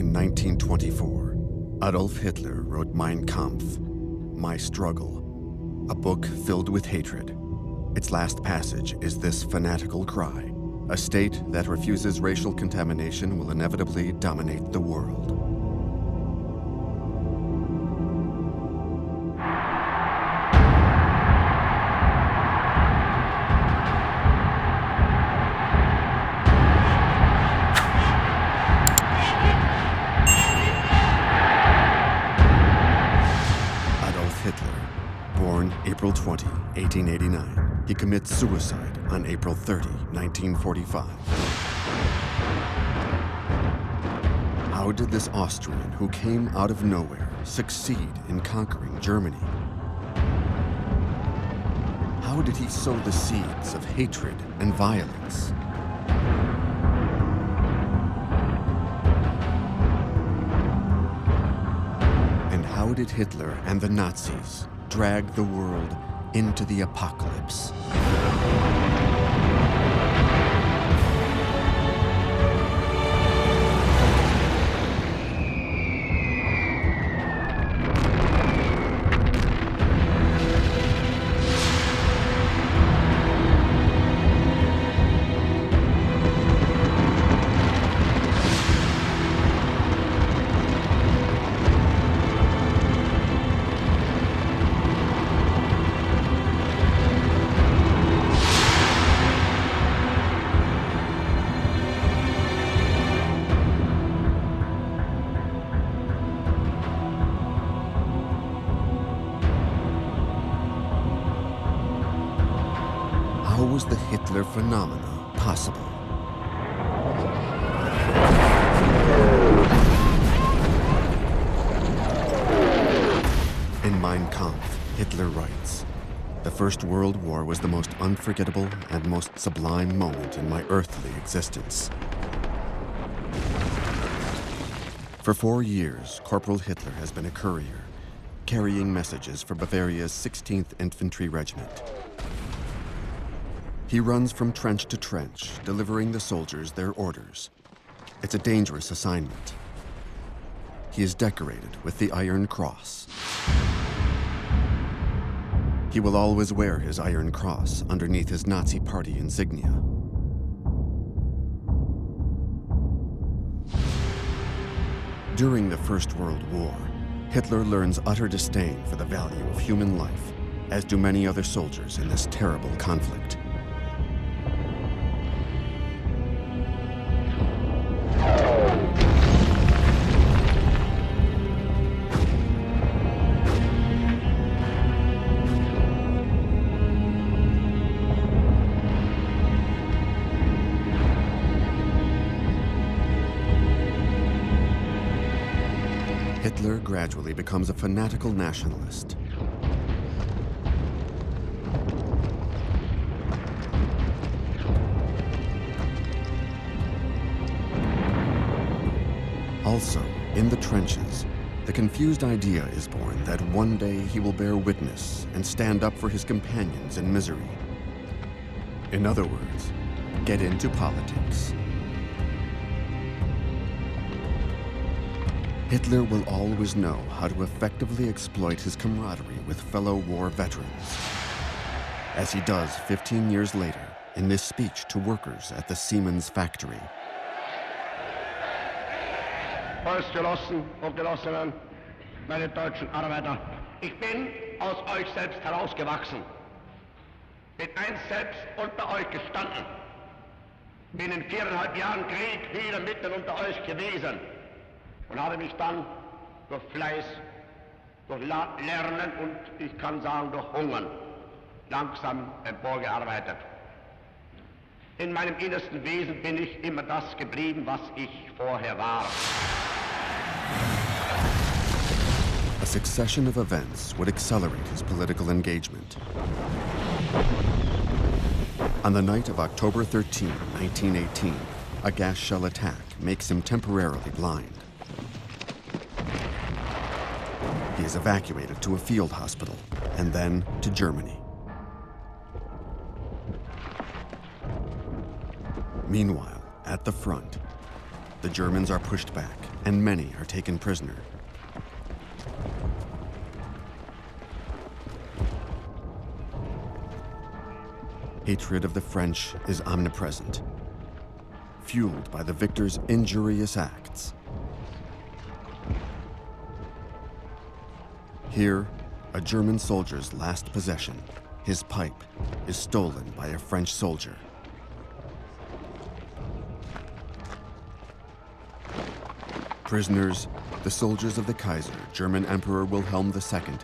In 1924, Adolf Hitler wrote Mein Kampf, My Struggle, a book filled with hatred. Its last passage is this fanatical cry: a state that refuses racial contamination will inevitably dominate the world. Born April 20, 1889, he commits suicide on April 30, 1945. How did this Austrian, who came out of nowhere, succeed in conquering Germany? How did he sow the seeds of hatred and violence? And how did Hitler and the Nazis drag the world into the apocalypse? How was the Hitler phenomena possible? In Mein Kampf, Hitler writes, "The First World War was the most unforgettable and most sublime moment in my earthly existence." For 4 years, Corporal Hitler has been a courier, carrying messages for Bavaria's 16th Infantry Regiment. He runs from trench to trench, delivering the soldiers their orders. It's a dangerous assignment. He is decorated with the Iron Cross. He will always wear his Iron Cross underneath his Nazi Party insignia. During the First World War, Hitler learns utter disdain for the value of human life, as do many other soldiers in this terrible conflict. Hitler gradually becomes a fanatical nationalist. Also, in the trenches, the confused idea is born that one day he will bear witness and stand up for his companions in misery. In other words, get into politics. Hitler will always know how to effectively exploit his camaraderie with fellow war veterans, as he does 15 years later in this speech to workers at the Siemens factory. Volksgenossen und Genossinnen, meine deutschen Arbeiter, ich bin aus euch selbst herausgewachsen, bin einst selbst unter euch gestanden, bin in 4,5 Jahren Krieg wieder mitten unter euch gewesen und habe mich dann durch Fleiß, durch Lernen und ich kann sagen durch Hungern langsam emporgearbeitet. In meinem innersten Wesen bin ich immer das geblieben, was ich vorher war. A succession of events would accelerate his political engagement. On the night of October 13, 1918, a gas shell attack makes him temporarily blind. He is evacuated to a field hospital and then to Germany. Meanwhile, at the front, the Germans are pushed back. and many are taken prisoner. Hatred of the French is omnipresent, fueled by the victor's injurious acts. Here, a German soldier's last possession, his pipe, is stolen by a French soldier. Prisoners, the soldiers of the Kaiser, German Emperor Wilhelm II,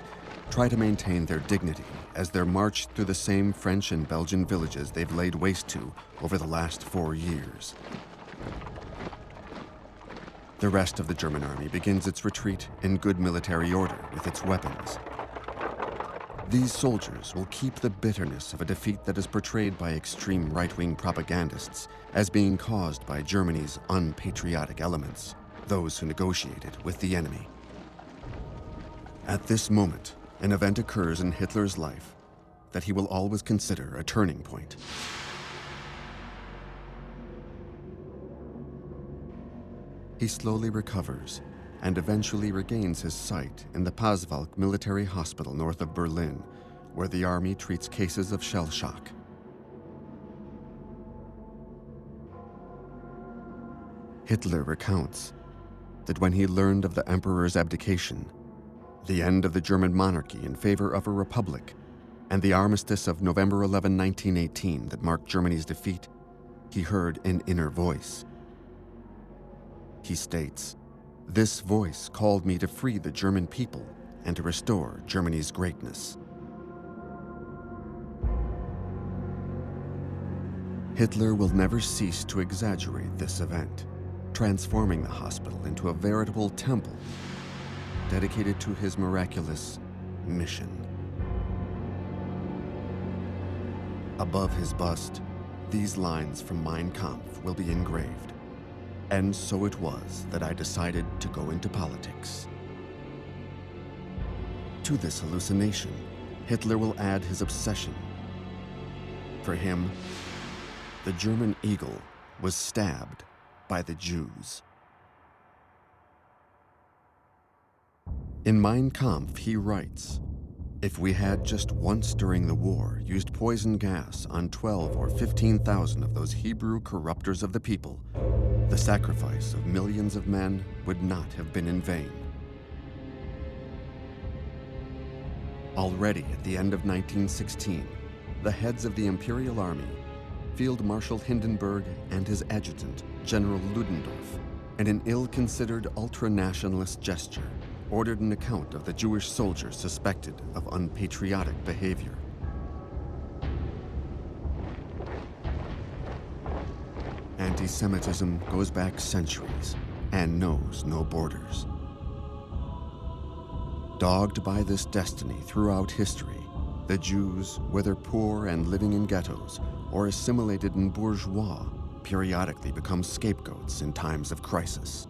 try to maintain their dignity as they're marched through the same French and Belgian villages they've laid waste to over the last 4 years. The rest of the German army begins its retreat in good military order with its weapons. These soldiers will keep the bitterness of a defeat that is portrayed by extreme right-wing propagandists as being caused by Germany's unpatriotic elements, those who negotiated with the enemy. At this moment, an event occurs in Hitler's life that he will always consider a turning point. He slowly recovers and eventually regains his sight in the Pasewalk military hospital north of Berlin, where the army treats cases of shell shock. Hitler recounts that when he learned of the emperor's abdication, the end of the German monarchy in favor of a republic, and the armistice of November 11, 1918 that marked Germany's defeat, he heard an inner voice. He states, "This voice called me to free the German people and to restore Germany's greatness." Hitler will never cease to exaggerate this event, transforming the hospital into a veritable temple dedicated to his miraculous mission. Above his bust, these lines from Mein Kampf will be engraved. And so it was that I decided to go into politics. To this hallucination, Hitler will add his obsession. For him, the German eagle was stabbed by the Jews. In Mein Kampf, he writes, "If we had just once during the war used poison gas on 12 or 15,000 of those Hebrew corruptors of the people, the sacrifice of millions of men would not have been in vain." Already at the end of 1916, the heads of the Imperial Army, Field Marshal Hindenburg and his adjutant, General Ludendorff, in an ill-considered ultra-nationalist gesture, ordered an account of the Jewish soldiers suspected of unpatriotic behavior. Anti-Semitism goes back centuries and knows no borders. Dogged by this destiny throughout history, the Jews, whether poor and living in ghettos or assimilated in bourgeois, periodically become scapegoats in times of crisis.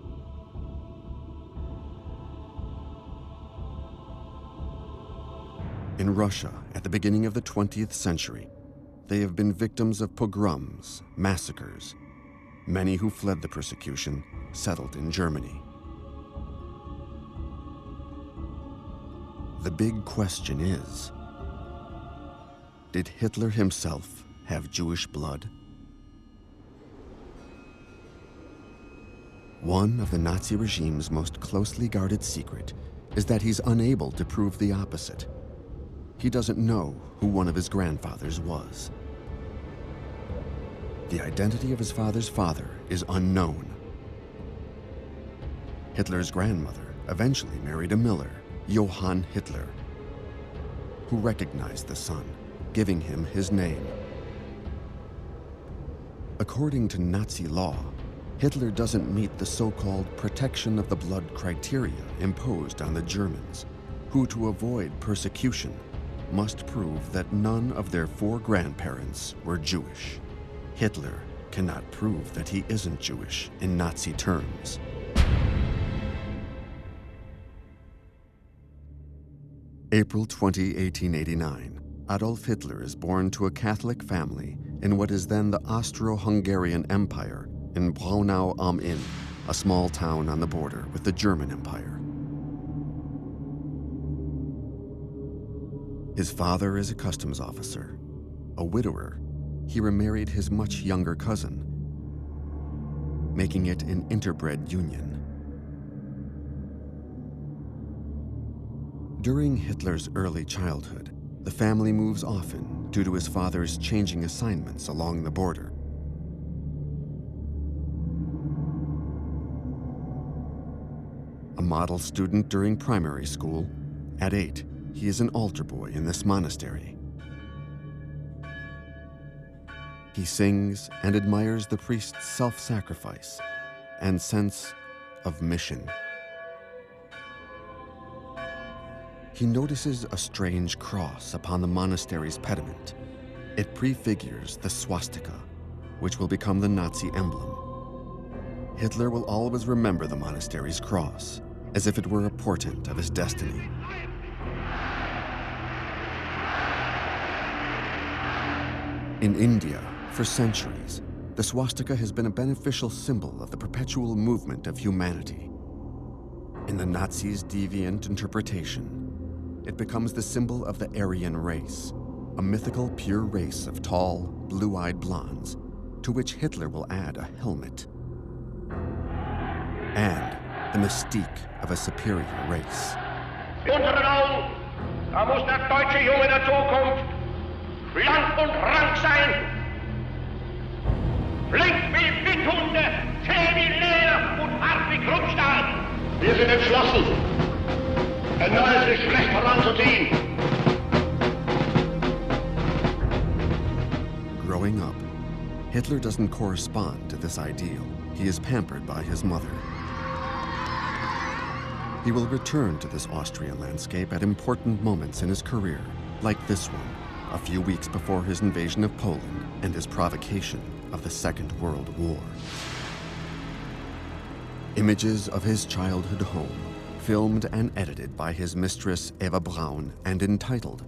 In Russia, at the beginning of the 20th century, they have been victims of pogroms, massacres. Many who fled the persecution settled in Germany. The big question is, did Hitler himself have Jewish blood? One of the Nazi regime's most closely guarded secret is that he's unable to prove the opposite. He doesn't know who one of his grandfathers was. The identity of his father's father is unknown. Hitler's grandmother eventually married a miller, Johann Hitler, who recognized the son, giving him his name. According to Nazi law, Hitler doesn't meet the so-called protection of the blood criteria imposed on the Germans, who, to avoid persecution, must prove that none of their 4 grandparents were Jewish. Hitler cannot prove that he isn't Jewish in Nazi terms. April 20, 1889, Adolf Hitler is born to a Catholic family in what is then the Austro-Hungarian Empire in Braunau am Inn, a small town on the border with the German Empire. His father is a customs officer. A widower, he remarried his much younger cousin, making it an interbred union. During Hitler's early childhood, the family moves often due to his father's changing assignments along the border. A model student during primary school, at 8, he is an altar boy in this monastery. He sings and admires the priest's self-sacrifice and sense of mission. He notices a strange cross upon the monastery's pediment. It prefigures the swastika, which will become the Nazi emblem. Hitler will always remember the monastery's cross, as if it were a portent of his destiny. In India, for centuries, the swastika has been a beneficial symbol of the perpetual movement of humanity. In the Nazis' deviant interpretation, it becomes the symbol of the Aryan race, a mythical pure race of tall, blue-eyed blondes, to which Hitler will add a helmet. And the mystique of a superior race. Unseren Augen, da muss der deutsche Junge der Zukunft blank und rank sein. Flink wie Windhunde, zäh wie Leder und hart wie Krummstahl. Wir sind entschlossen, ein neues Geschlecht heranzuziehen. Growing up, Hitler doesn't correspond to this ideal. He is pampered by his mother. He will return to this Austrian landscape at important moments in his career, like this one, a few weeks before his invasion of Poland and his provocation of the Second World War. Images of his childhood home, filmed and edited by his mistress Eva Braun and entitled,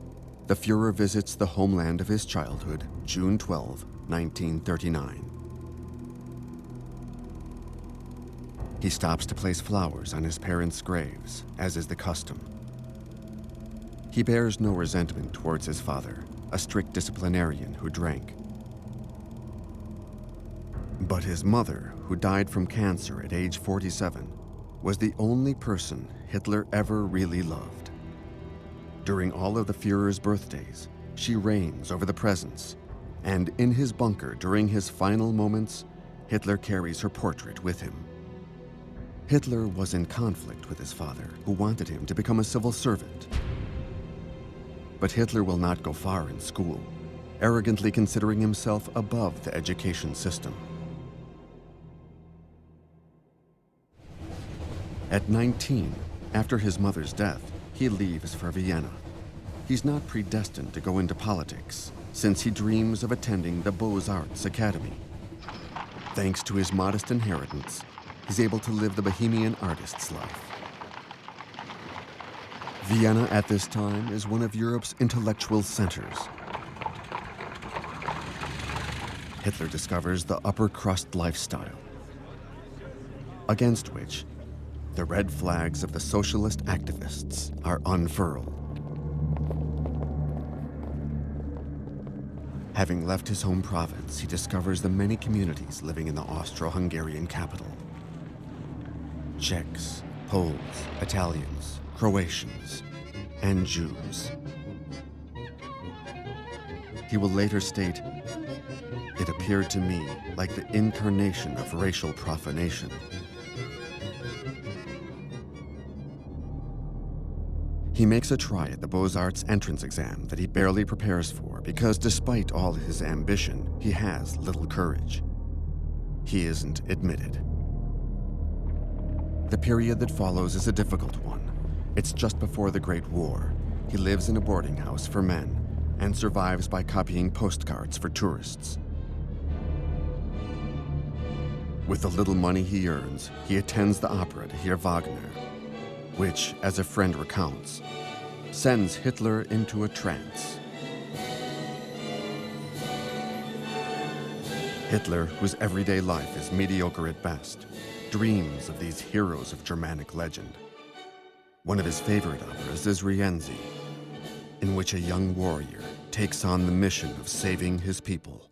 "The Führer Visits the Homeland of His Childhood, June 12, 1939. He stops to place flowers on his parents' graves, as is the custom. He bears no resentment towards his father, a strict disciplinarian who drank. But his mother, who died from cancer at age 47, was the only person Hitler ever really loved. During all of the Führer's birthdays, she reigns over the presents, and in his bunker during his final moments, Hitler carries her portrait with him. Hitler was in conflict with his father, who wanted him to become a civil servant. But Hitler will not go far in school, arrogantly considering himself above the education system. At 19, after his mother's death, he leaves for Vienna. He's not predestined to go into politics, since he dreams of attending the Beaux-Arts Academy. Thanks to his modest inheritance, he's able to live the Bohemian artist's life. Vienna at this time is one of Europe's intellectual centers. Hitler discovers the upper crust lifestyle, against which the red flags of the socialist activists are unfurled. Having left his home province, he discovers the many communities living in the Austro-Hungarian capital. Czechs, Poles, Italians, Croatians, and Jews. He will later state, "It appeared to me like the incarnation of racial profanation." He makes a try at the Beaux-Arts entrance exam that he barely prepares for because despite all his ambition, he has little courage. He isn't admitted. The period that follows is a difficult one. It's just before the Great War. He lives in a boarding house for men and survives by copying postcards for tourists. With the little money he earns, he attends the opera to hear Wagner, which, as a friend recounts, sends Hitler into a trance. Hitler, whose everyday life is mediocre at best, dreams of these heroes of Germanic legend. One of his favorite operas is Rienzi, in which a young warrior takes on the mission of saving his people.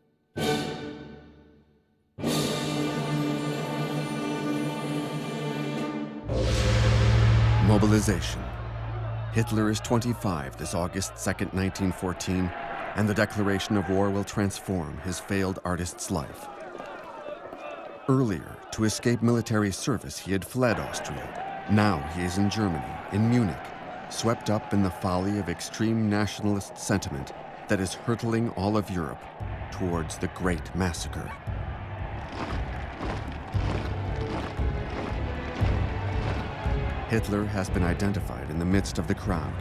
Mobilization. Hitler is 25 this August 2nd, 1914, and the declaration of war will transform his failed artist's life. Earlier, to escape military service, he had fled Austria. Now he is in Germany, in Munich, swept up in the folly of extreme nationalist sentiment that is hurtling all of Europe towards the Great Massacre. Hitler has been identified in the midst of the crowd,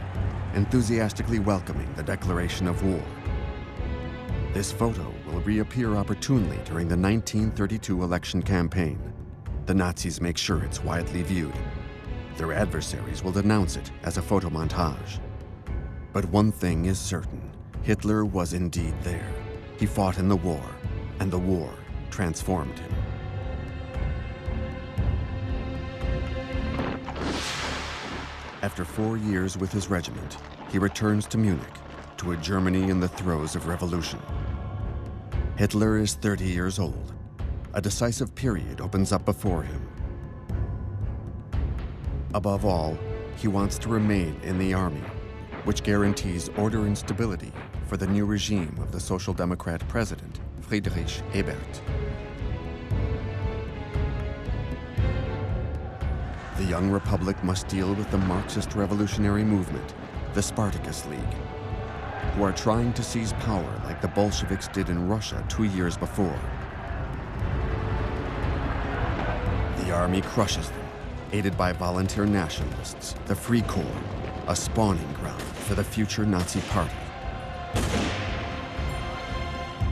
enthusiastically welcoming the declaration of war. This photo will reappear opportunely during the 1932 election campaign. The Nazis make sure it's widely viewed. Their adversaries will denounce it as a photo montage. But one thing is certain, Hitler was indeed there. He fought in the war, and the war transformed him. After 4 years with his regiment, he returns to Munich, to a Germany in the throes of revolution. Hitler is 30 years old. A decisive period opens up before him. Above all, he wants to remain in the army, which guarantees order and stability for the new regime of the Social Democrat president, Friedrich Ebert. The young republic must deal with the Marxist revolutionary movement, the Spartacus League, who are trying to seize power like the Bolsheviks did in Russia 2 years before. The army crushes them, aided by volunteer nationalists, the Free Corps, a spawning ground for the future Nazi party.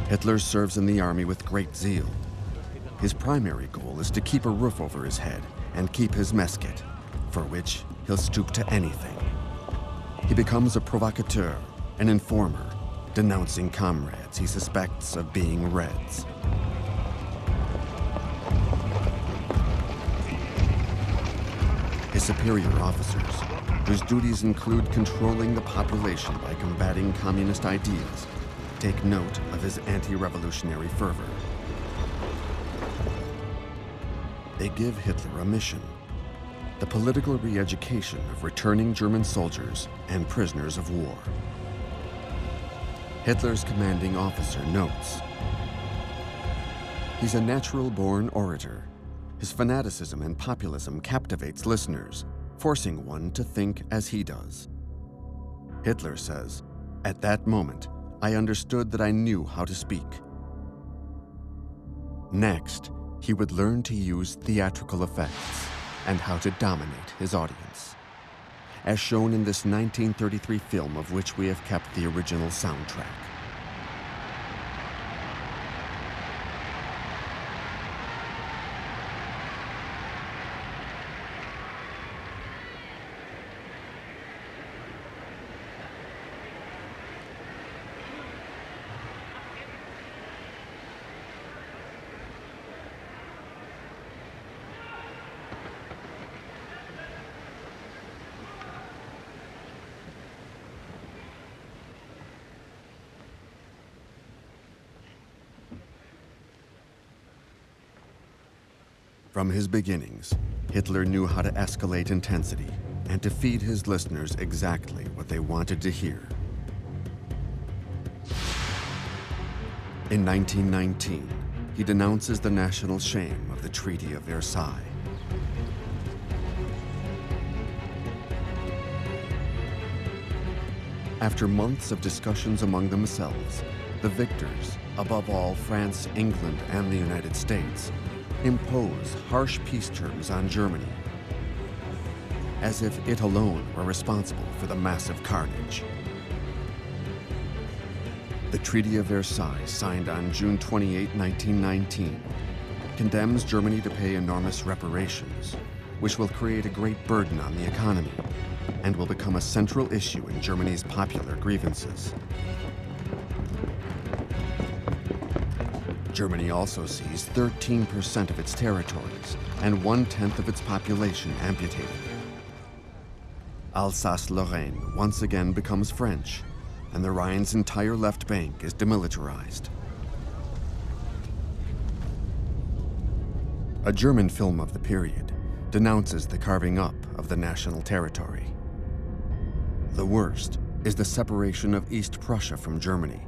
Hitler serves in the army with great zeal. His primary goal is to keep a roof over his head and keep his mess kit, for which he'll stoop to anything. He becomes a provocateur, an informer, denouncing comrades he suspects of being Reds. His superior officers, whose duties include controlling the population by combating communist ideas, take note of his anti-revolutionary fervor. They give Hitler a mission: the political re-education of returning German soldiers and prisoners of war. Hitler's commanding officer notes, he's a natural-born orator. His fanaticism and populism captivates listeners, forcing one to think as he does. Hitler says, "At that moment, I understood that I knew how to speak." Next, he would learn to use theatrical effects and how to dominate his audience, as shown in this 1933 film of which we have kept the original soundtrack. From his beginnings, Hitler knew how to escalate intensity and to feed his listeners exactly what they wanted to hear. In 1919, he denounces the national shame of the Treaty of Versailles. After months of discussions among themselves, the victors, above all France, England, and the United States, impose harsh peace terms on Germany, as if it alone were responsible for the massive carnage. The Treaty of Versailles, signed on June 28, 1919, condemns Germany to pay enormous reparations, which will create a great burden on the economy and will become a central issue in Germany's popular grievances. Germany also sees 13% of its territories and 1/10 of its population amputated. Alsace-Lorraine once again becomes French, and the Rhine's entire left bank is demilitarized. A German film of the period denounces the carving up of the national territory. The worst is the separation of East Prussia from Germany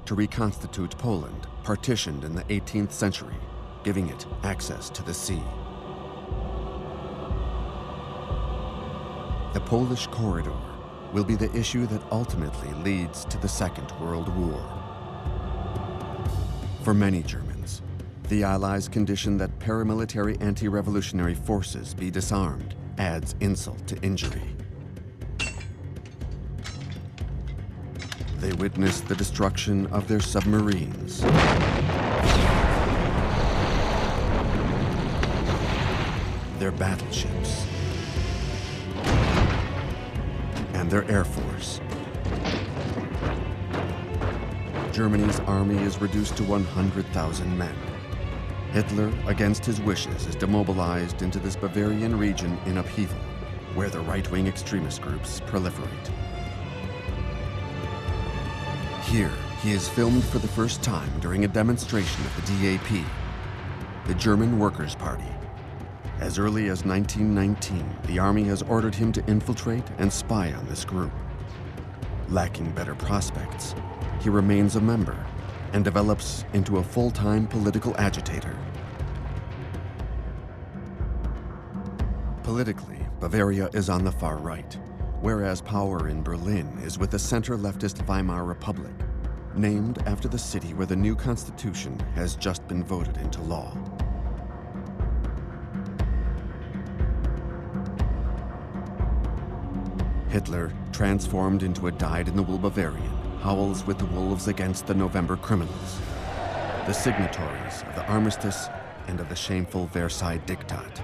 to reconstitute Poland, partitioned in the 18th century, giving it access to the sea. The Polish corridor will be the issue that ultimately leads to the Second World War. For many Germans, the Allies' condition that paramilitary anti-revolutionary forces be disarmed adds insult to injury. They witness the destruction of their submarines, their battleships, and their air force. Germany's army is reduced to 100,000 men. Hitler, against his wishes, is demobilized into this Bavarian region in upheaval, where the right-wing extremist groups proliferate. Here, he is filmed for the first time during a demonstration of the DAP, the German Workers' Party. As early as 1919, the army has ordered him to infiltrate and spy on this group. Lacking better prospects, he remains a member and develops into a full-time political agitator. Politically, Bavaria is on the far right, whereas power in Berlin is with the center-leftist Weimar Republic, named after the city where the new constitution has just been voted into law. Hitler, transformed into a dyed-in-the-wool Bavarian, howls with the wolves against the November criminals, the signatories of the armistice and of the shameful Versailles Diktat.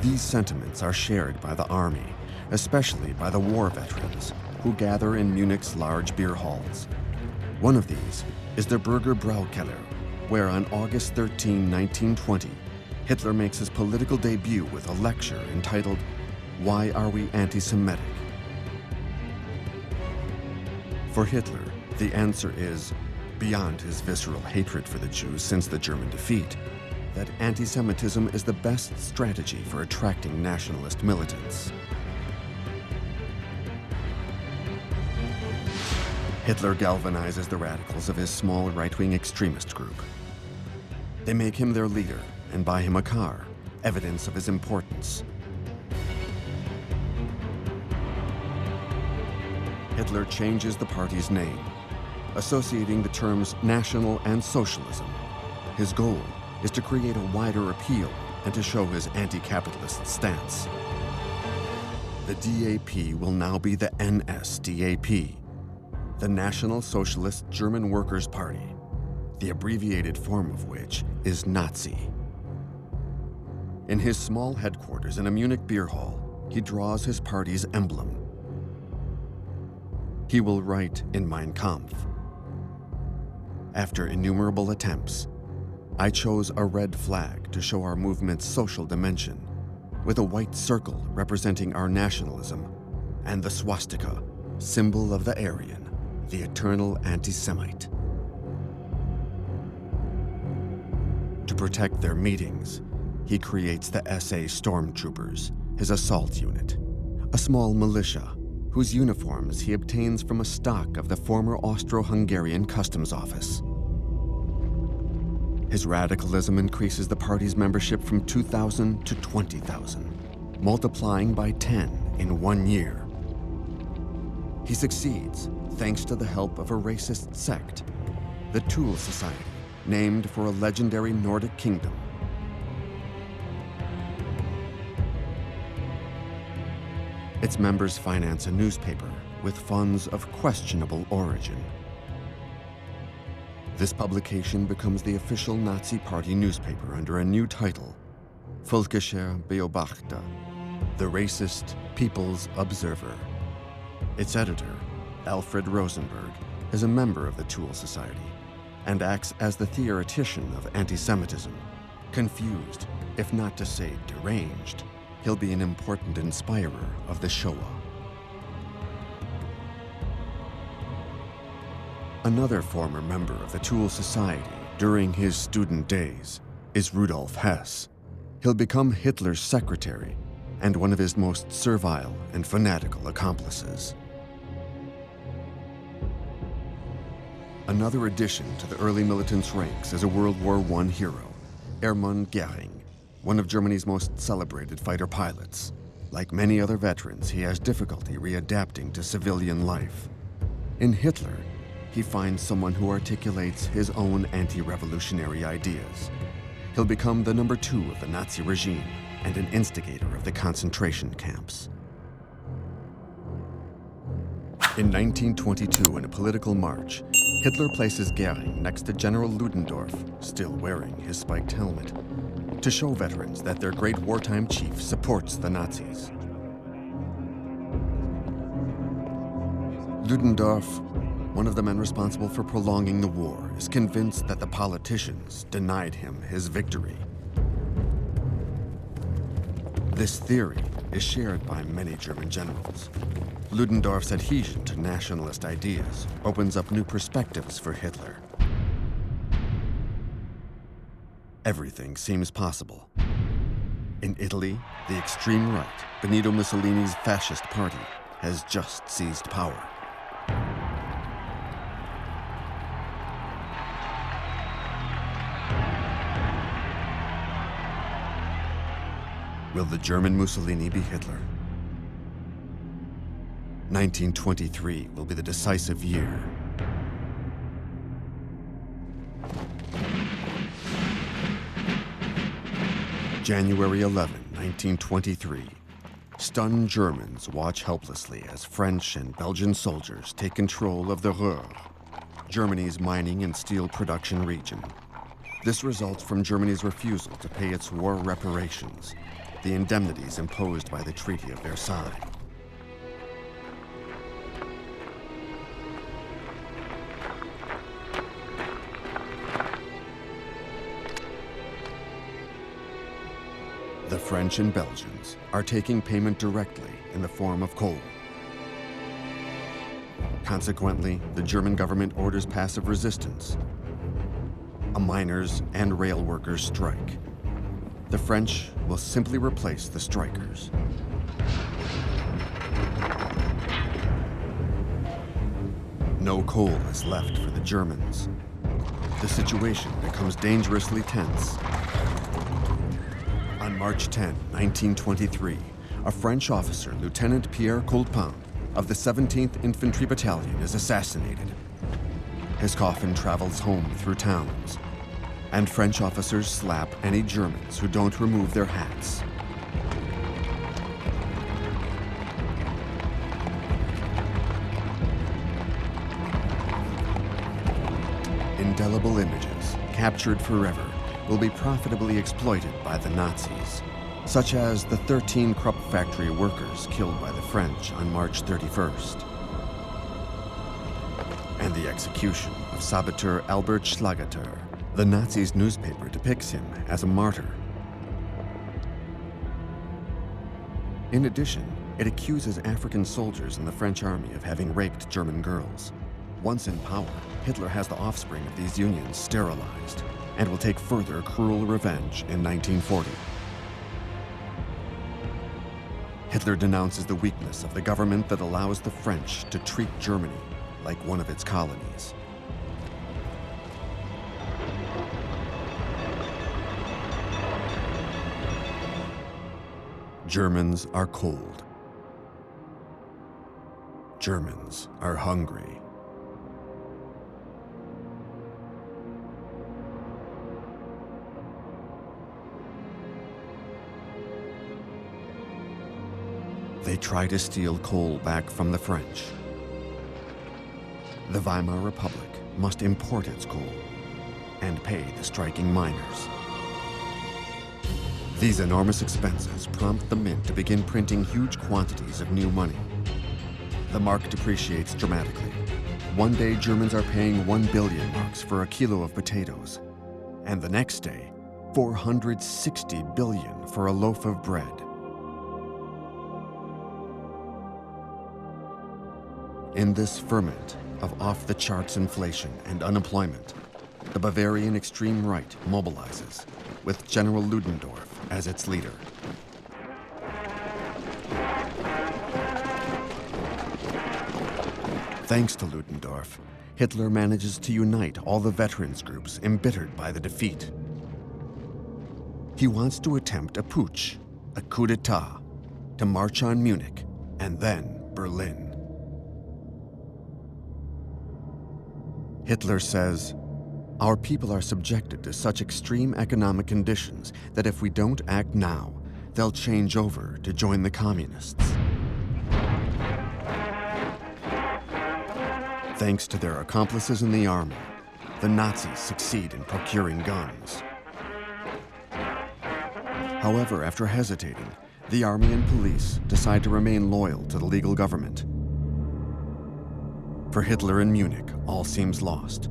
These sentiments are shared by the army, especially by the war veterans, who gather in Munich's large beer halls. One of these is the Burger Braukeller, where on August 13, 1920, Hitler makes his political debut with a lecture entitled, "Why Are We Anti-Semitic?" For Hitler, the answer is, beyond his visceral hatred for the Jews since the German defeat, that anti-Semitism is the best strategy for attracting nationalist militants. Hitler galvanizes the radicals of his small right-wing extremist group. They make him their leader and buy him a car, evidence of his importance. Hitler changes the party's name, associating the terms national and socialism. His goal is to create a wider appeal and to show his anti-capitalist stance. The DAP will now be the NSDAP, the National Socialist German Workers' Party, the abbreviated form of which is Nazi. In his small headquarters in a Munich beer hall, he draws his party's emblem. He will write in Mein Kampf, "After innumerable attempts, I chose a red flag to show our movement's social dimension, with a white circle representing our nationalism, and the swastika, symbol of the Aryan, the eternal anti-Semite." To protect their meetings, he creates the SA Stormtroopers, his assault unit, a small militia whose uniforms he obtains from a stock of the former Austro-Hungarian customs office. His radicalism increases the party's membership from 2,000 to 20,000, multiplying by 10 in 1 year. He succeeds thanks to the help of a racist sect, the Thule Society, named for a legendary Nordic kingdom. Its members finance a newspaper with funds of questionable origin. This publication becomes the official Nazi Party newspaper under a new title, Völkischer Beobachter, the racist People's Observer. Its editor, Alfred Rosenberg, is a member of the Tool Society and acts as the theoretician of anti-Semitism. Confused, if not to say deranged, he'll be an important inspirer of the Shoah. Another former member of the Tool Society during his student days is Rudolf Hess. He'll become Hitler's secretary and one of his most servile and fanatical accomplices. Another addition to the early militants' ranks is a World War I hero, Hermann Goering, one of Germany's most celebrated fighter pilots. Like many other veterans, he has difficulty readapting to civilian life. In Hitler, he finds someone who articulates his own anti-revolutionary ideas. He'll become the number 2 of the Nazi regime and an instigator of the concentration camps. In 1922, in a political march, Hitler places Goering next to General Ludendorff, still wearing his spiked helmet, to show veterans that their great wartime chief supports the Nazis. Ludendorff, one of the men responsible for prolonging the war, is convinced that the politicians denied him his victory. This theory is shared by many German generals. Ludendorff's adhesion to nationalist ideas opens up new perspectives for Hitler. Everything seems possible. In Italy, the extreme right, Benito Mussolini's fascist party, has just seized power. Will the German Mussolini be Hitler? 1923 will be the decisive year. January 11, 1923. Stunned Germans watch helplessly as French and Belgian soldiers take control of the Ruhr, Germany's mining and steel production region. This results from Germany's refusal to pay its war reparations, the indemnities imposed by the Treaty of Versailles. The French and Belgians are taking payment directly in the form of coal. Consequently, the German government orders passive resistance, a miners' and rail workers' strike. The French will simply replace the strikers. No coal is left for the Germans. The situation becomes dangerously tense. On March 10, 1923, a French officer, Lieutenant Pierre Coulpin, of the 17th Infantry Battalion, is assassinated. His coffin travels home through towns, and French officers slap any Germans who don't remove their hats. Indelible images, captured forever, will be profitably exploited by the Nazis, such as the 13 Krupp factory workers killed by the French on March 31st, and the execution of saboteur Albert Schlageter. The Nazis' newspaper depicts him as a martyr. In addition, it accuses African soldiers in the French army of having raped German girls. Once in power, Hitler has the offspring of these unions sterilized and will take further cruel revenge in 1940. Hitler denounces the weakness of the government that allows the French to treat Germany like one of its colonies. Germans are cold. Germans are hungry. They try to steal coal back from the French. The Weimar Republic must import its coal and pay the striking miners. These enormous expenses prompt the mint to begin printing huge quantities of new money. The mark depreciates dramatically, One day, Germans are paying 1 billion marks for a kilo of potatoes, and the next day, 460 billion for a loaf of bread. In this ferment of off-the-charts inflation and unemployment, the Bavarian extreme right mobilizes, with General Ludendorff as its leader. Thanks to Ludendorff, Hitler manages to unite all the veterans groups embittered by the defeat. He wants to attempt a putsch, a coup d'etat, to march on Munich and then Berlin. Hitler says, "Our people are subjected to such extreme economic conditions that if we don't act now, they'll change over to join the communists." Thanks to their accomplices in the army, the Nazis succeed in procuring guns. However, after hesitating, the army and police decide to remain loyal to the legal government. For Hitler in Munich, all seems lost.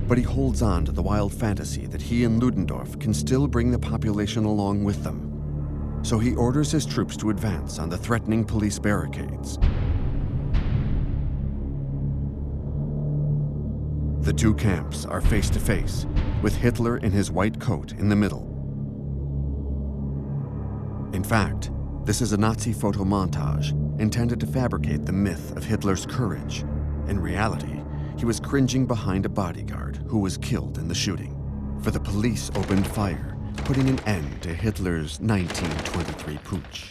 But he holds on to the wild fantasy that he and Ludendorff can still bring the population along with them. So he orders his troops to advance on the threatening police barricades. The two camps are face to face, with Hitler in his white coat in the middle. In fact, this is a Nazi photo montage intended to fabricate the myth of Hitler's courage. In reality, he was cringing behind a bodyguard who was killed in the shooting, for the police opened fire, putting an end to Hitler's 1923 putsch.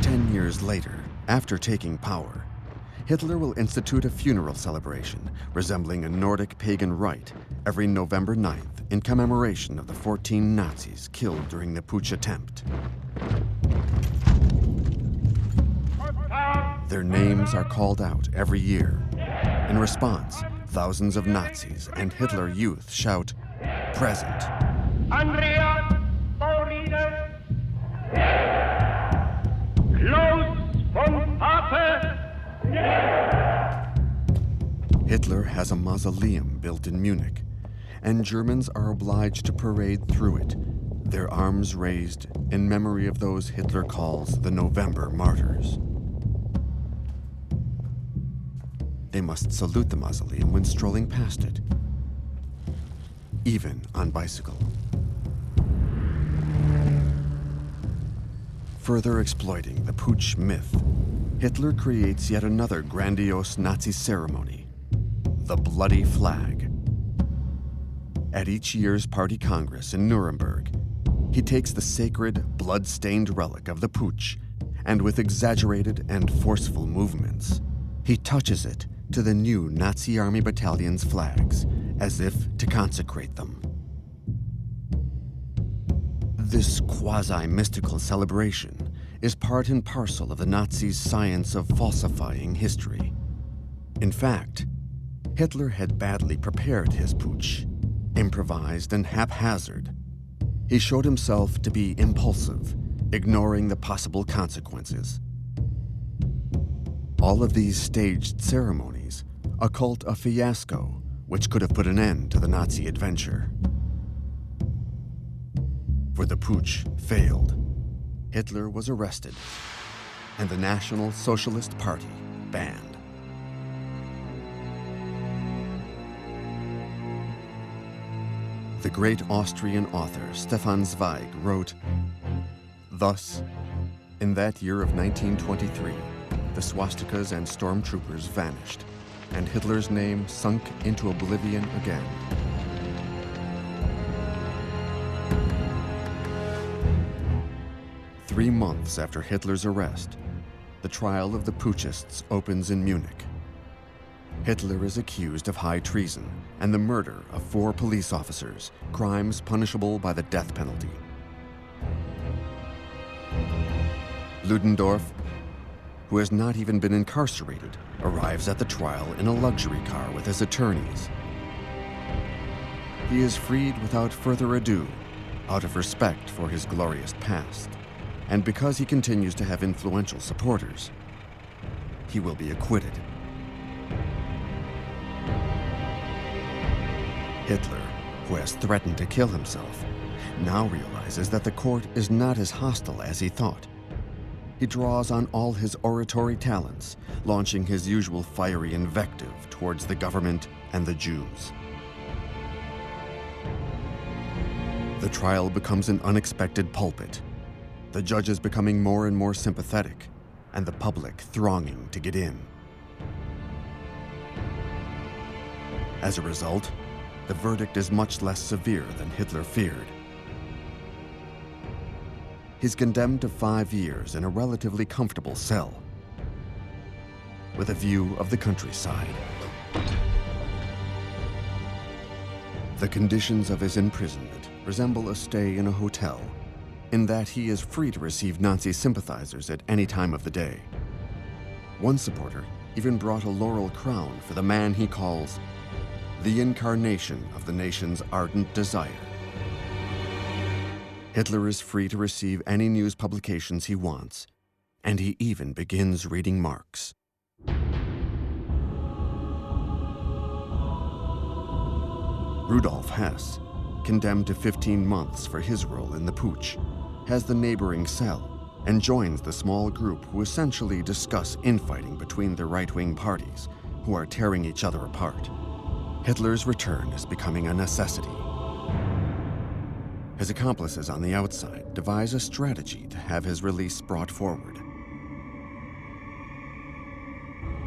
10 years later, after taking power, Hitler will institute a funeral celebration resembling a Nordic pagan rite every November 9th in commemoration of the 14 Nazis killed during the putsch attempt. Their names are called out every year. In response, thousands of Nazis and Hitler youth shout, "Present." Andrea, Pauline, Klaus von Pape. Hitler has a mausoleum built in Munich, and Germans are obliged to parade through it, their arms raised in memory of those Hitler calls the November martyrs. They must salute the mausoleum when strolling past it, even on bicycle. Further exploiting the putsch myth, Hitler creates yet another grandiose Nazi ceremony, the bloody flag. At each year's party congress in Nuremberg, he takes the sacred, blood-stained relic of the putsch, and with exaggerated and forceful movements, he touches it to the new Nazi army battalion's flags, as if to consecrate them. This quasi-mystical celebration is part and parcel of the Nazis' science of falsifying history. In fact, Hitler had badly prepared his putsch, improvised and haphazard. He showed himself to be impulsive, ignoring the possible consequences. All of these staged ceremonies occult a fiasco which could have put an end to the Nazi adventure. For the putsch failed. Hitler was arrested, and the National Socialist Party banned. The great Austrian author Stefan Zweig wrote, "Thus, in that year of 1923, the swastikas and stormtroopers vanished, and Hitler's name sunk into oblivion again." Three months after Hitler's arrest, the trial of the putschists opens in Munich. Hitler is accused of high treason and the murder of 4 police officers, crimes punishable by the death penalty. Ludendorff, who has not even been incarcerated, arrives at the trial in a luxury car with his attorneys. He is freed without further ado, out of respect for his glorious past, and because he continues to have influential supporters. he will be acquitted. Hitler, who has threatened to kill himself, now realizes that the court is not as hostile as he thought. He draws on all his oratory talents, launching his usual fiery invective towards the government and the Jews. The trial becomes an unexpected pulpit, the judges becoming more and more sympathetic, and the public thronging to get in. As a result, the verdict is much less severe than Hitler feared. He's condemned to 5 years in a relatively comfortable cell, with a view of the countryside. The conditions of his imprisonment resemble a stay in a hotel, in that he is free to receive Nazi sympathizers at any time of the day. One supporter even brought a laurel crown for the man he calls the incarnation of the nation's ardent desire. Hitler is free to receive any news publications he wants, and he even begins reading Marx. Rudolf Hess, condemned to 15 months for his role in the putsch, has the neighboring cell and joins the small group who essentially discuss infighting between the right-wing parties, who are tearing each other apart. Hitler's return is becoming a necessity. His accomplices on the outside devise a strategy to have his release brought forward.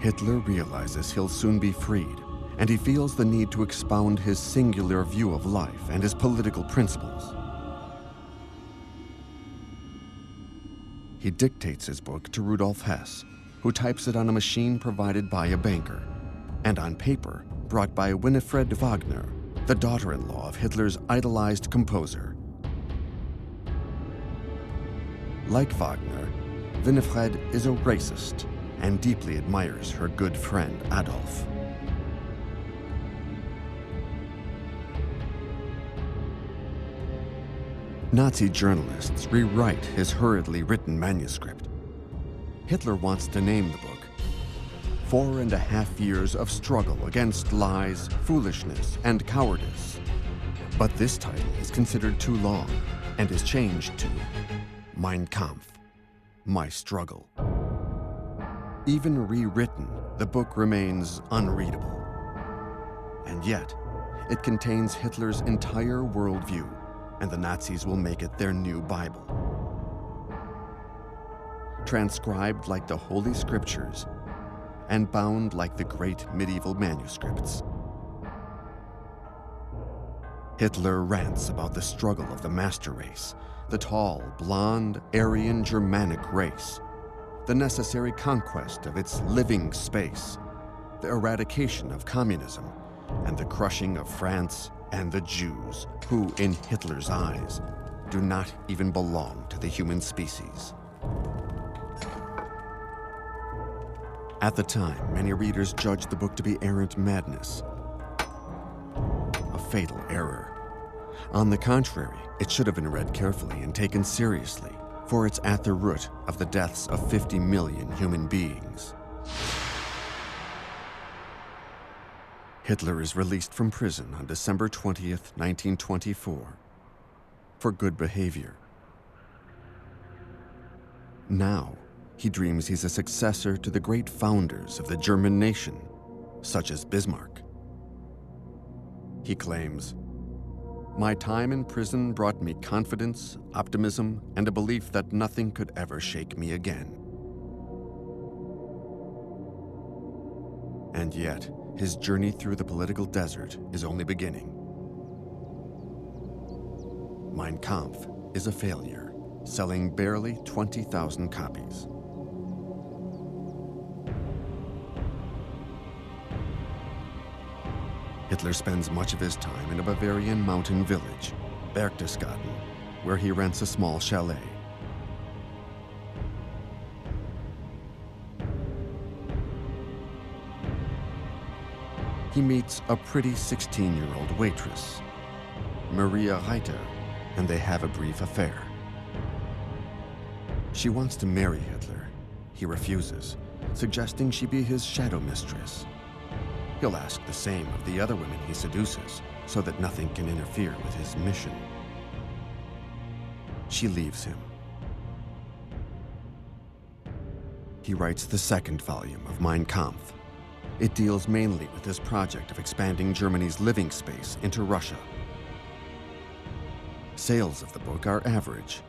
Hitler realizes he'll soon be freed, and he feels the need to expound his singular view of life and his political principles. He dictates his book to Rudolf Hess, who types it on a machine provided by a banker, and on paper brought by Winifred Wagner, the daughter-in-law of Hitler's idolized composer. Like Wagner, Winifred is a racist and deeply admires her good friend Adolf. Nazi journalists rewrite his hurriedly written manuscript. Hitler wants to name the book 4.5 years of struggle against lies, foolishness, and cowardice. But this title is considered too long and is changed to Mein Kampf, My Struggle. Even rewritten, the book remains unreadable. And yet, it contains Hitler's entire worldview, and the Nazis will make it their new Bible. Transcribed like the Holy Scriptures, and bound like the great medieval manuscripts. Hitler rants about the struggle of the master race, the tall, blonde, Aryan Germanic race, the necessary conquest of its living space, the eradication of communism, and the crushing of France and the Jews, who, in Hitler's eyes, do not even belong to the human species. At the time, many readers judged the book to be errant madness, a fatal error. On the contrary, it should have been read carefully and taken seriously, for it's at the root of the deaths of 50 million human beings. Hitler is released from prison on December 20th, 1924, for good behavior. Now, he dreams he's a successor to the great founders of the German nation, such as Bismarck. He claims, "My time in prison brought me confidence, optimism, and a belief that nothing could ever shake me again." And yet, his journey through the political desert is only beginning. Mein Kampf is a failure, selling barely 20,000 copies. Hitler spends much of his time in a Bavarian mountain village, Berchtesgaden, where he rents a small chalet. He meets a pretty 16-year-old waitress, Maria Reiter, and they have a brief affair. She wants to marry Hitler. He refuses, suggesting she be his shadow mistress. He'll ask the same of the other women he seduces, so that nothing can interfere with his mission. She leaves him. He writes the second volume of Mein Kampf. It deals mainly with his project of expanding Germany's living space into Russia. Sales of the book are average,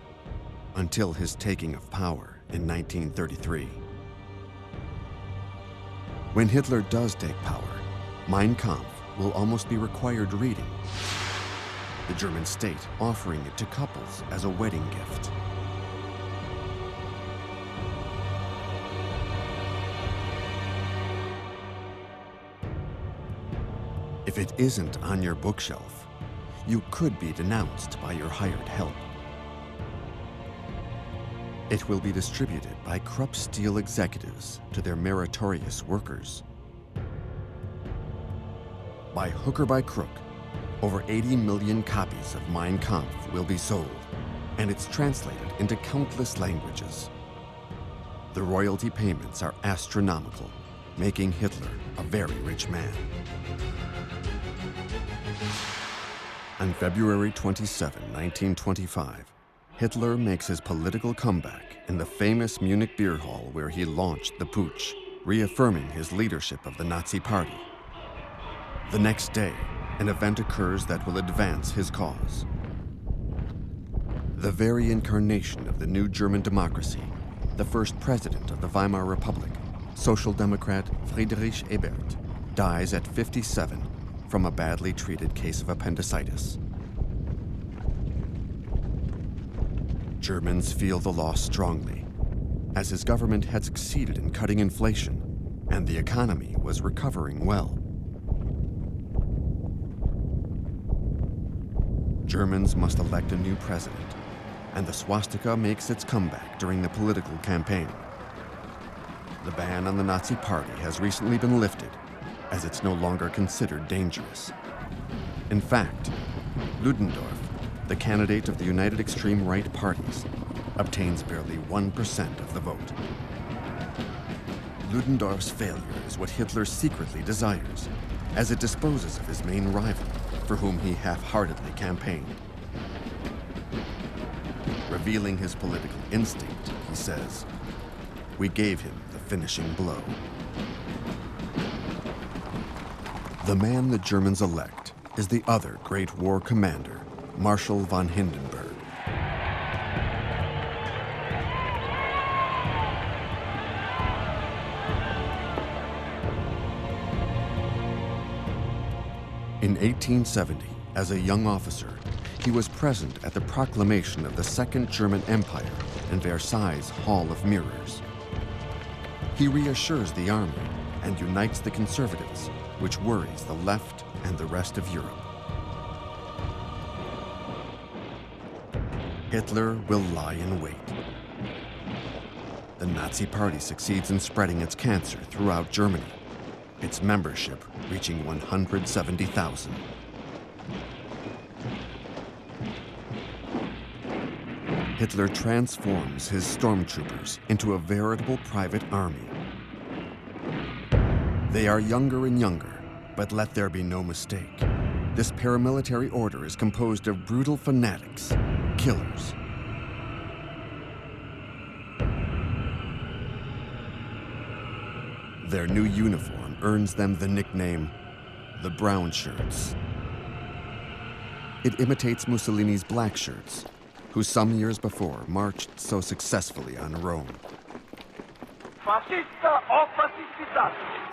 until his taking of power in 1933. When Hitler does take power, Mein Kampf will almost be required reading, the German state offering it to couples as a wedding gift. If it isn't on your bookshelf, you could be denounced by your hired help. It will be distributed by Krupp Steel executives to their meritorious workers. By hook or by crook, over 80 million copies of Mein Kampf will be sold, and it's translated into countless languages. The royalty payments are astronomical, making Hitler a very rich man. On February 27, 1925, Hitler makes his political comeback in the famous Munich beer hall where he launched the putsch, reaffirming his leadership of the Nazi Party. The next day, an event occurs that will advance his cause. The very incarnation of the new German democracy, the first president of the Weimar Republic, Social Democrat Friedrich Ebert, dies at 57 from a badly treated case of appendicitis. Germans feel the loss strongly, as his government had succeeded in cutting inflation, and the economy was recovering well. Germans must elect a new president, and the swastika makes its comeback during the political campaign. The ban on the Nazi Party has recently been lifted, as it's no longer considered dangerous. In fact, Ludendorff, the candidate of the United Extreme Right parties, obtains barely 1% of the vote. Ludendorff's failure is what Hitler secretly desires, as it disposes of his main rival, for whom he half-heartedly campaigned. Revealing his political instinct, he says, "We gave him the finishing blow." The man the Germans elect is the other great war commander, Marshal von Hindenburg. In 1870, as a young officer, he was present at the proclamation of the Second German Empire in Versailles' Hall of Mirrors. He reassures the army and unites the conservatives, which worries the left and the rest of Europe. Hitler will lie in wait. The Nazi Party succeeds in spreading its cancer throughout Germany, its membership reaching 170,000. Hitler transforms his stormtroopers into a veritable private army. They are younger and younger, but let there be no mistake. This paramilitary order is composed of brutal fanatics, killers. Their new uniform earns them the nickname, the Brown Shirts. It imitates Mussolini's black shirts, who some years before marched so successfully on Rome.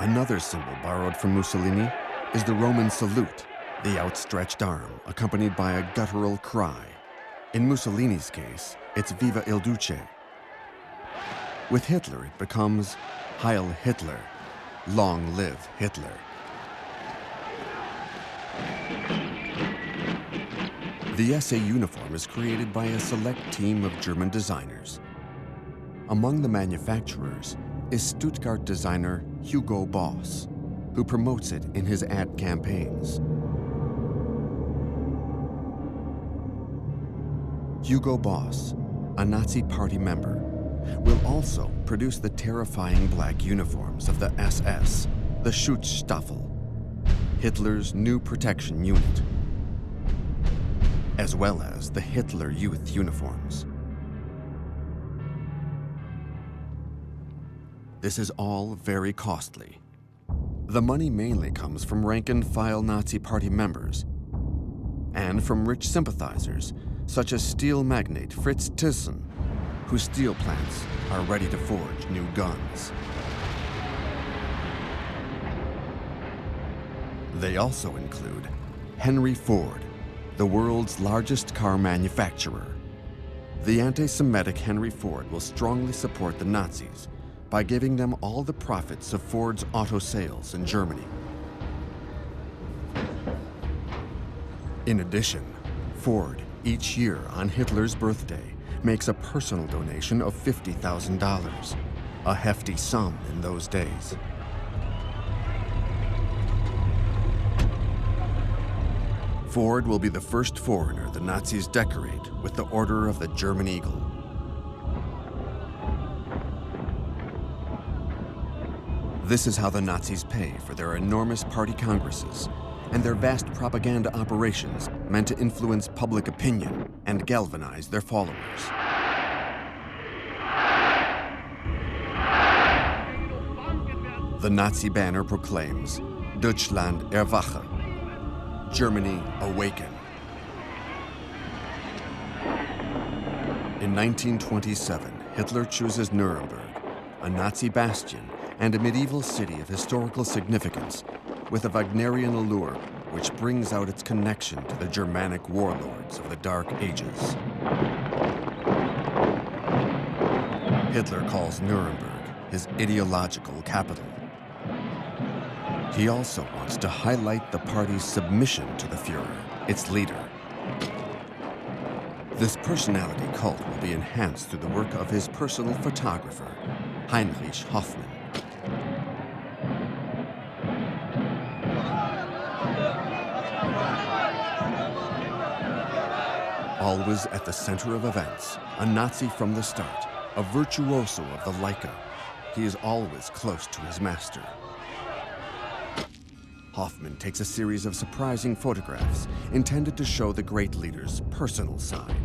Another symbol borrowed from Mussolini is the Roman salute, the outstretched arm accompanied by a guttural cry. In Mussolini's case, it's Viva il Duce. With Hitler, it becomes Heil Hitler, long live Hitler. The SA uniform is created by a select team of German designers. Among the manufacturers is Stuttgart designer Hugo Boss, who promotes it in his ad campaigns. Hugo Boss, a Nazi Party member, will also produce the terrifying black uniforms of the SS, the Schutzstaffel, Hitler's new protection unit, as well as the Hitler Youth uniforms. This is all very costly. The money mainly comes from rank-and-file Nazi Party members and from rich sympathizers, such as steel magnate Fritz Thyssen, whose steel plants are ready to forge new guns. They also include Henry Ford, the world's largest car manufacturer. The anti-Semitic Henry Ford will strongly support the Nazis by giving them all the profits of Ford's auto sales in Germany. In addition, Ford, each year on Hitler's birthday, makes a personal donation of $50,000, a hefty sum in those days. Ford will be the first foreigner the Nazis decorate with the Order of the German Eagle. This is how the Nazis pay for their enormous party congresses and their vast propaganda operations meant to influence public opinion and galvanize their followers. The Nazi banner proclaims, Deutschland erwache, Germany awaken. In 1927, Hitler chooses Nuremberg, a Nazi bastion and a medieval city of historical significance, with a Wagnerian allure which brings out its connection to the Germanic warlords of the Dark Ages. Hitler calls Nuremberg his ideological capital. He also wants to highlight the party's submission to the Führer, its leader. This personality cult will be enhanced through the work of his personal photographer, Heinrich Hoffmann. Always at the center of events, a Nazi from the start, a virtuoso of the Leica, he is always close to his master. Hoffmann takes a series of surprising photographs intended to show the great leader's personal side.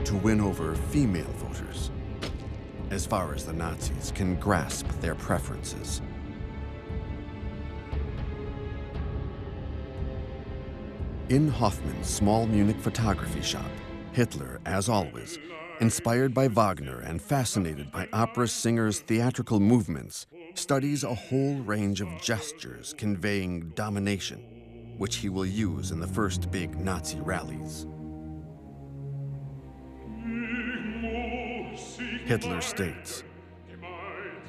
To win over female voters, as far as the Nazis can grasp their preferences. In Hoffmann's small Munich photography shop, Hitler, as always, inspired by Wagner and fascinated by opera singers' theatrical movements, studies a whole range of gestures conveying domination, which he will use in the first big Nazi rallies. Hitler states,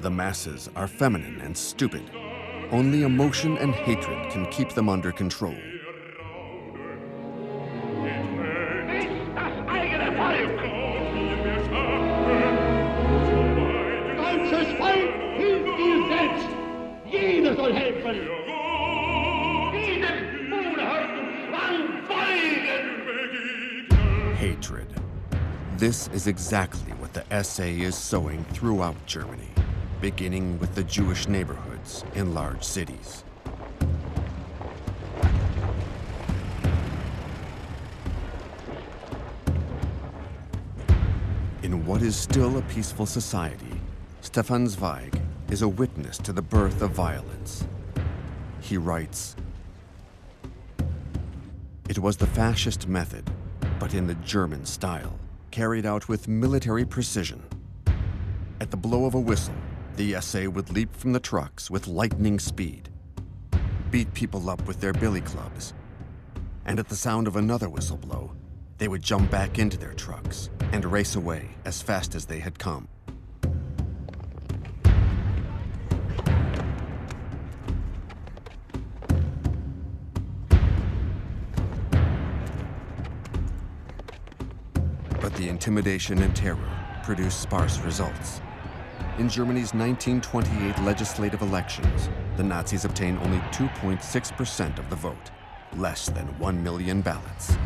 "The masses are feminine and stupid. Only emotion and hatred can keep them under control." Hatred. This is exactly what the SA is sowing throughout Germany, beginning with the Jewish neighborhoods in large cities. In what is still a peaceful society, Stefan Zweig is a witness to the birth of violence. He writes, "It was the fascist method, but in the German style, carried out with military precision. At the blow of a whistle, the SA would leap from the trucks with lightning speed, beat people up with their billy clubs, and at the sound of another whistle blow, they would jump back into their trucks and race away as fast as they had come." But the intimidation and terror produced sparse results. In Germany's 1928 legislative elections, the Nazis obtained only 2.6% of the vote, less than 1 million ballots.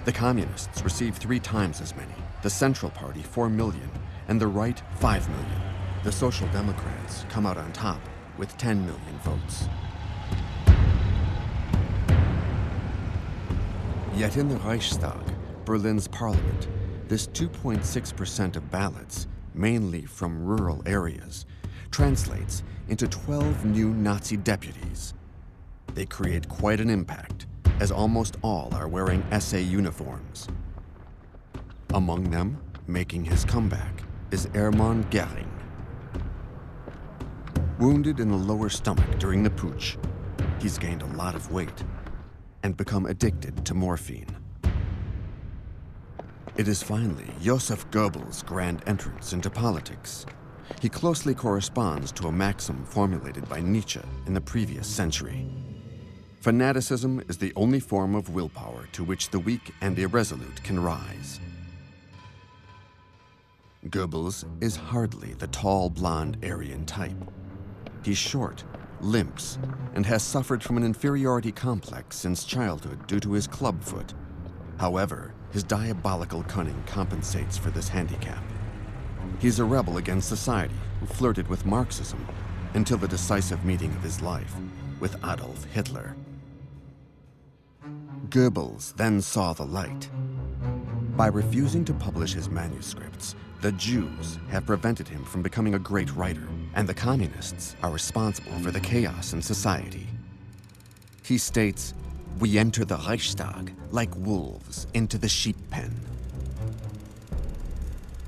The Communists received 3 times as many, the Central Party 4 million, and the Right 5 million. The Social Democrats come out on top with 10 million votes. Yet in the Reichstag, Berlin's parliament, this 2.6% of ballots, mainly from rural areas, translates into 12 new Nazi deputies. They create quite an impact, as almost all are wearing SA uniforms. Among them, making his comeback, is Hermann Göring. Wounded in the lower stomach during the putsch, he's gained a lot of weight and become addicted to morphine. It is finally Joseph Goebbels' grand entrance into politics. He closely corresponds to a maxim formulated by Nietzsche in the previous century. Fanaticism is the only form of willpower to which the weak and irresolute can rise. Goebbels is hardly the tall, blonde Aryan type. He's short, limps, and has suffered from an inferiority complex since childhood due to his clubfoot. However, his diabolical cunning compensates for this handicap. He's a rebel against society who flirted with Marxism until the decisive meeting of his life with Adolf Hitler. Goebbels then saw the light. By refusing to publish his manuscripts, the Jews have prevented him from becoming a great writer, and the communists are responsible for the chaos in society. He states, "We enter the Reichstag like wolves into the sheep pen."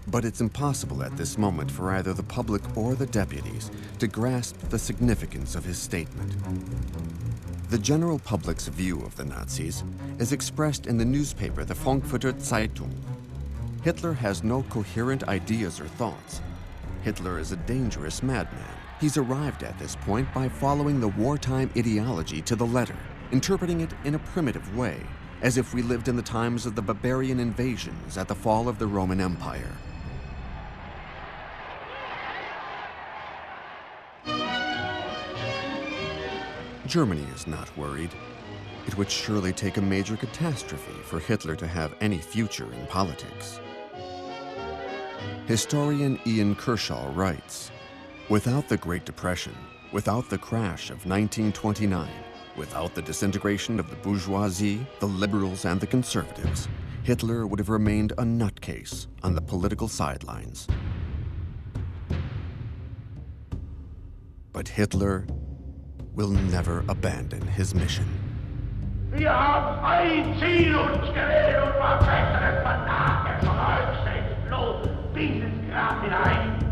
But it's impossible at this moment for either the public or the deputies to grasp the significance of his statement. The general public's view of the Nazis is expressed in the newspaper, the Frankfurter Zeitung. Hitler has no coherent ideas or thoughts. Hitler is a dangerous madman. He's arrived at this point by following the wartime ideology to the letter, interpreting it in a primitive way, as if we lived in the times of the barbarian invasions at the fall of the Roman Empire. Germany is not worried. It would surely take a major catastrophe for Hitler to have any future in politics. Historian Ian Kershaw writes, "Without the Great Depression, without the crash of 1929, without the disintegration of the bourgeoisie, the liberals, and the conservatives, Hitler would have remained a nutcase on the political sidelines." But Hitler will never abandon his mission. Wir haben ein Ziel uns gewählt und verbessern es von Nacht von euch selbst bloß bis ins Grab hinein.